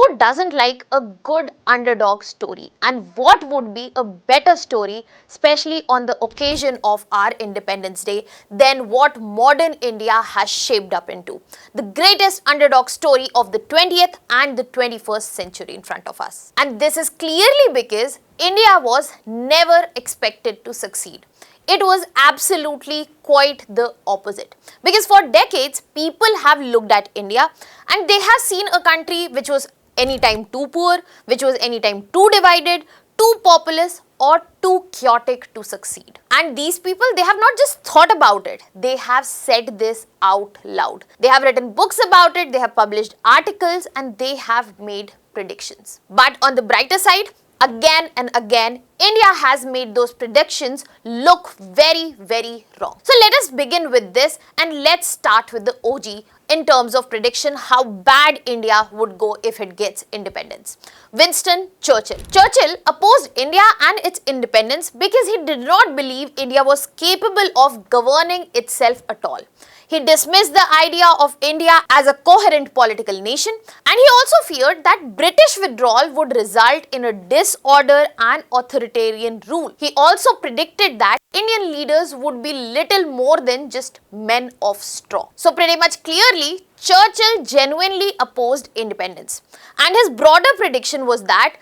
Who doesn't like a good underdog story? And what would be a better story, especially on the occasion of our Independence Day, than what modern India has shaped up into? The greatest underdog story of the 20th and the 21st century in front of us. And this is clearly because India was never expected to succeed. It was absolutely quite the opposite. Because for decades, people have looked at India and they have seen a country which was anytime too poor, which was anytime too divided, too populous, or too chaotic to succeed. And these people, they have not just thought about it, they have said this out loud. They have written books about it, they have published articles, and they have made predictions. But on the brighter side, again and again, India has made those predictions look very, very wrong. So let us begin with this and let's start with the OG in terms of prediction how bad India would go if it gets independence. Winston Churchill. Churchill opposed India and its independence because he did not believe India was capable of governing itself at all. He dismissed the idea of India as a coherent political nation, and he also feared that British withdrawal would result in a disorder and authoritarian rule. He also predicted that Indian leaders would be little more than just men of straw. So pretty much clearly, Churchill genuinely opposed independence, and his broader prediction was that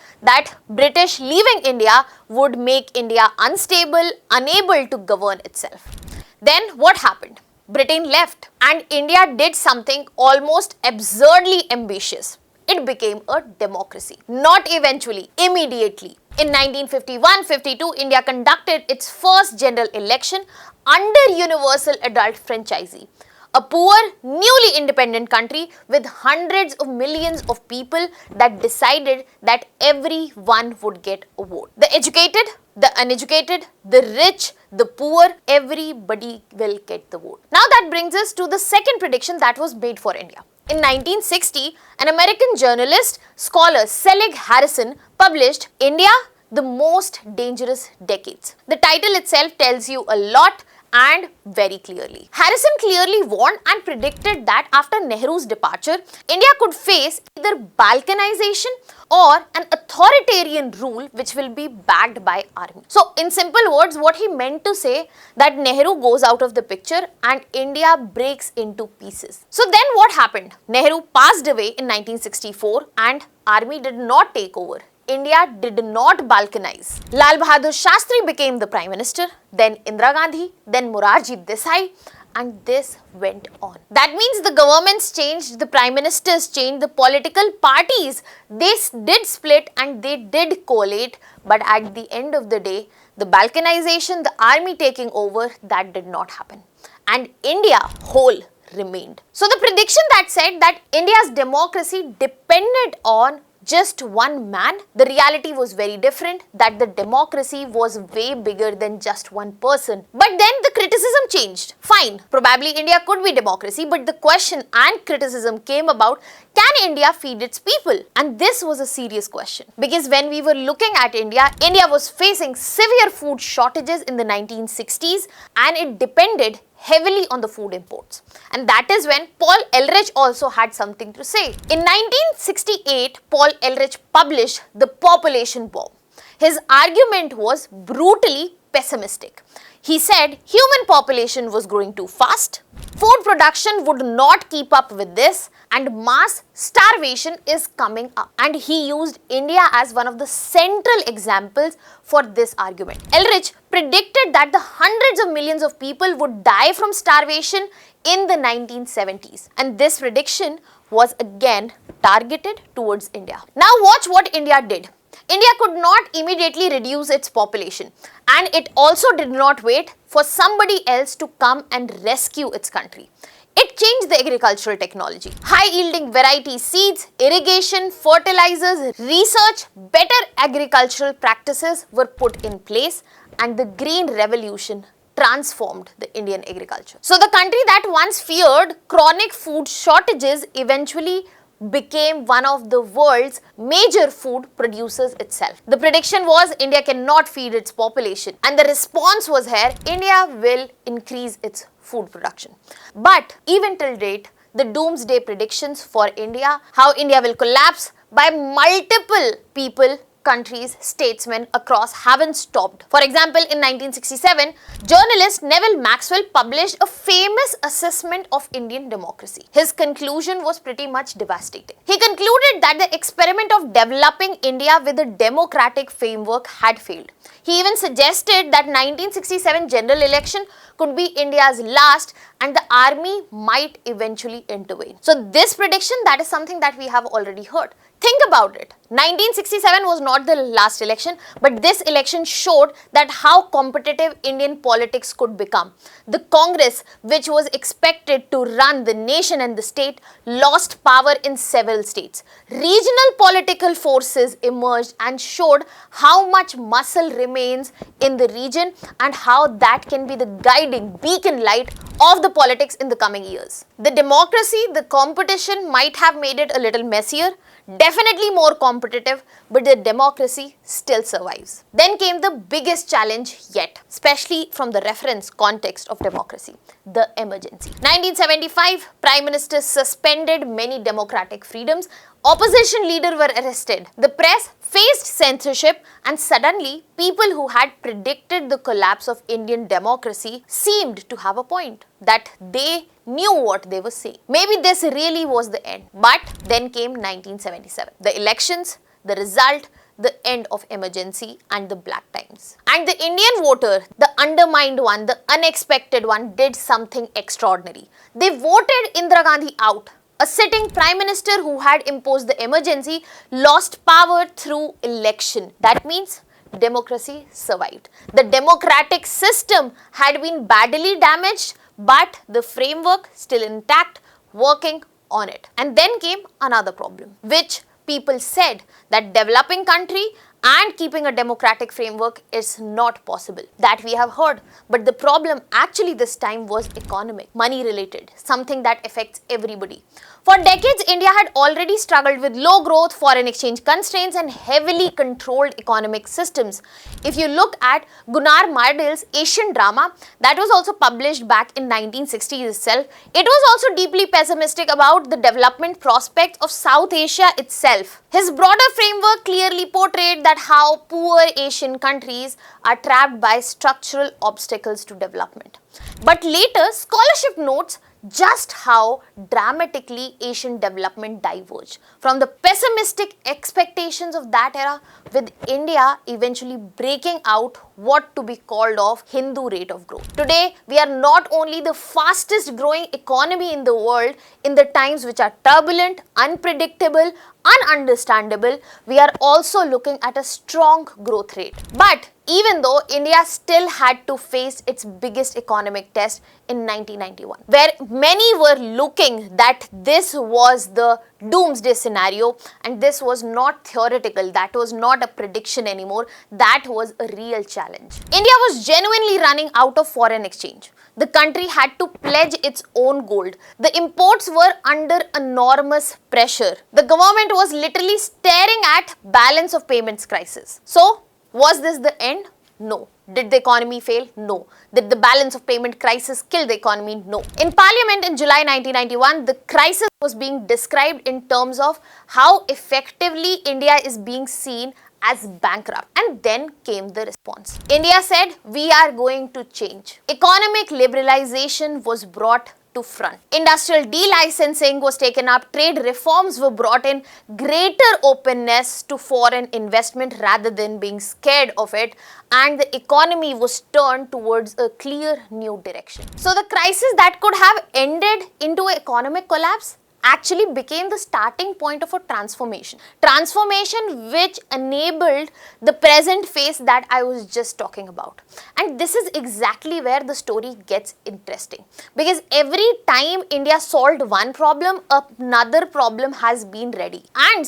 British leaving India would make India unstable, unable to govern itself. Then what happened? Britain left and India did something almost absurdly ambitious. It became a democracy. Not eventually, immediately. In 1951-52, India conducted its first general election under universal adult franchisee. A poor, newly independent country with hundreds of millions of people that decided that everyone would get a vote. The educated, the uneducated, the rich, the poor, everybody will get the vote. Now that brings us to the second prediction that was made for India. In 1960, an American journalist, scholar Selig Harrison published India, the Most Dangerous Decades. The title itself tells you a lot and very clearly. Harrison clearly warned and predicted that after Nehru's departure, India could face either balkanization or an authoritarian rule which will be backed by army. So in simple words, what he meant to say that Nehru goes out of the picture and India breaks into pieces. So then what happened? Nehru passed away in 1964 and army did not take over. India did not balkanize. Lal Bahadur Shastri became the Prime Minister, then Indira Gandhi, then Morarji Desai, and this went on. That means the governments changed, the Prime Ministers changed, the political parties, they did split and they did collate, but at the end of the day, the balkanization, the army taking over, that did not happen. And India whole remained. So the prediction that said that India's democracy depended on just one man, the reality was very different, that the democracy was way bigger than just one person. But then the criticism changed. Fine, probably India could be democracy, but the question and criticism came about, can India feed its people? And this was a serious question, because when we were looking at India, India was facing severe food shortages in the 1960s and it depended heavily on the food imports. And that is when Paul Ehrlich also had something to say. In 1968, Paul Ehrlich published The Population Bomb. His argument was brutally pessimistic. He said human population was growing too fast, food production would not keep up with this, and mass starvation is coming up. And he used India as one of the central examples for this argument. Ehrlich predicted that the hundreds of millions of people would die from starvation in the 1970s. And this prediction was again targeted towards India. Now watch what India did. India could not immediately reduce its population, and it also did not wait for somebody else to come and rescue its country. It changed the agricultural technology. High-yielding variety seeds, irrigation, fertilizers, research, better agricultural practices were put in place, and the Green Revolution transformed the Indian agriculture. So the country that once feared chronic food shortages eventually became one of the world's major food producers itself. The prediction was India cannot feed its population, and the response was here, India will increase its food production. But even till date, the doomsday predictions for India, how India will collapse, by multiple people, countries, statesmen across haven't stopped. For example, in 1967, journalist Neville Maxwell published a famous assessment of Indian democracy. His conclusion was pretty much devastating. He concluded that the experiment of developing India with a democratic framework had failed. He even suggested that 1967 general election could be India's last and the army might eventually intervene. So this prediction, that is something that we have already heard. Think about it. 1967 was not the last election, but this election showed that how competitive Indian politics could become. The Congress, which was expected to run the nation and the state, lost power in several states. Regional political forces emerged and showed how much muscle remains in the region and how that can be the guiding beacon light of the politics in the coming years. The democracy, the competition might have made it a little messier, definitely more competitive, but the democracy still survives. Then came the biggest challenge yet, especially from the reference context of democracy, the emergency. 1975, Prime Minister suspended many democratic freedoms. Opposition leaders were arrested. The press faced censorship, and suddenly people who had predicted the collapse of Indian democracy seemed to have a point, that they knew what they were saying. Maybe this really was the end. But then came 1977. The elections, the result, the end of emergency and the black times. And the Indian voter, the undermined one, the unexpected one, did something extraordinary. They voted Indira Gandhi out. A sitting prime minister who had imposed the emergency lost power through election. That means democracy survived. The democratic system had been badly damaged, but the framework still intact, working on it. And then came another problem, which people said that developing country and keeping a democratic framework is not possible. That we have heard. But the problem actually this time was economic, money related, something that affects everybody. For decades, India had already struggled with low growth, foreign exchange constraints and heavily controlled economic systems. If you look at Gunnar Myrdal's Asian drama, that was also published back in 1960s itself, it was also deeply pessimistic about the development prospects of South Asia itself. His broader framework clearly portrayed that how poor Asian countries are trapped by structural obstacles to development. But later, scholarship notes just how dramatically Asian development diverged from the pessimistic expectations of that era, with India eventually breaking out what to be called of Hindu rate of growth. Today, we are not only the fastest growing economy in the world in the times which are turbulent, unpredictable, ununderstandable, we are also looking at a strong growth rate. But even though India still had to face its biggest economic test in 1991, where many were looking that this was the doomsday scenario and this was not theoretical, that was not a prediction anymore, that was a real challenge. India was genuinely running out of foreign exchange. The country had to pledge its own gold. The imports were under enormous pressure. The government was literally staring at balance of payments crisis. So, was this the end? No. Did the economy fail? No. Did the balance of payment crisis kill the economy? No. In Parliament in July 1991, the crisis was being described in terms of how effectively India is being seen as bankrupt. And then came the response. India said, we are going to change. Economic liberalization was brought to front. Industrial delicensing was taken up, trade reforms were brought in, greater openness to foreign investment rather than being scared of it, and the economy was turned towards a clear new direction. So the crisis that could have ended into an economic collapse actually became the starting point of a transformation. Transformation which enabled the present phase that I was just talking about. And this is exactly where the story gets interesting. Because every time India solved one problem, another problem has been ready. And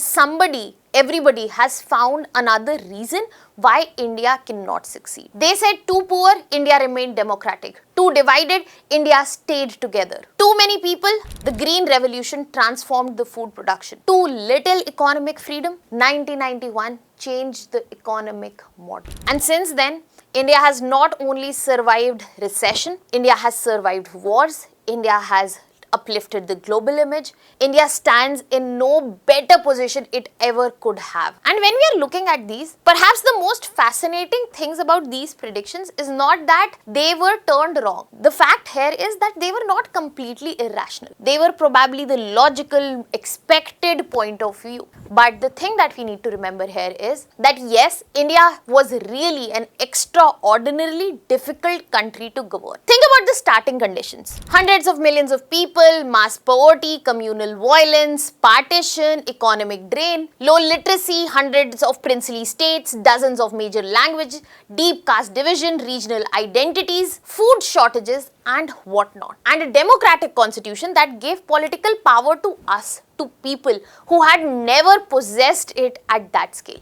everybody has found another reason why India cannot succeed. They said too poor, India remained democratic. Too divided, India stayed together. Too many people, the Green Revolution transformed the food production. Too little economic freedom, 1991 changed the economic model. And since then, India has not only survived recession, India has survived wars, India has uplifted the global image. India stands in no better position it ever could have. And when we are looking at these, perhaps the most fascinating things about these predictions is not that they were turned wrong. The fact here is that they were not completely irrational. They were probably the logical, expected point of view. But the thing that we need to remember here is that yes, India was really an extraordinarily difficult country to govern. Think about the starting conditions. Hundreds of millions of people, mass poverty, communal violence, partition, economic drain, low literacy, hundreds of princely states, dozens of major languages, deep caste division, regional identities, food shortages and whatnot. And a democratic constitution that gave political power to us, to people who had never possessed it at that scale.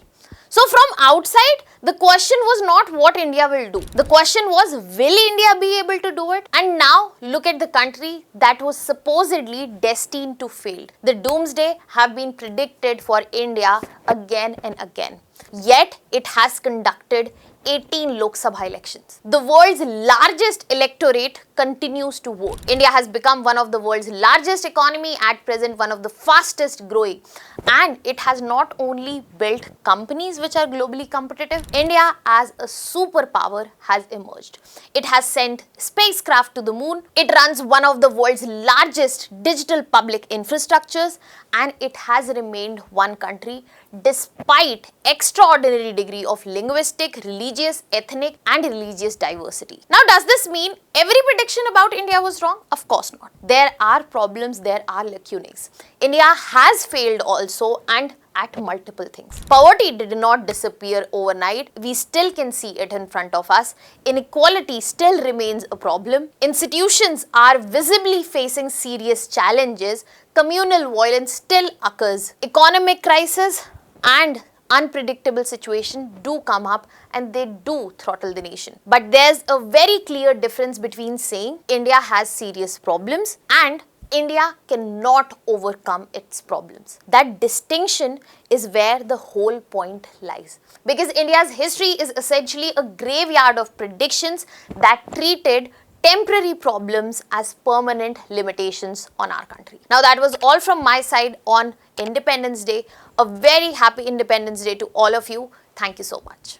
So from outside, the question was not what India will do. The question was, will India be able to do it? And now look at the country that was supposedly destined to fail. The doomsday have been predicted for India again and again. Yet it has conducted 18 Lok Sabha elections. The world's largest electorate continues to vote. India has become one of the world's largest economy, at present one of the fastest growing. And it has not only built companies which are globally competitive, India as a superpower has emerged. It has sent spacecraft to the moon, it runs one of the world's largest digital public infrastructures, and it has remained one country despite extraordinary degree of linguistic, religious, ethnic and religious diversity. Now does this mean every prediction about India was wrong? Of course not. There are problems, there are lacunae. India has failed also, and at multiple things. Poverty did not disappear overnight. We still can see it in front of us. Inequality still remains a problem. Institutions are visibly facing serious challenges. Communal violence still occurs. Economic crisis and unpredictable situations do come up and they do throttle the nation. But there's a very clear difference between saying India has serious problems and India cannot overcome its problems. That distinction is where the whole point lies. Because India's history is essentially a graveyard of predictions that treated temporary problems as permanent limitations on our country. Now that was all from my side on Independence Day. A very happy Independence Day to all of you. Thank you so much.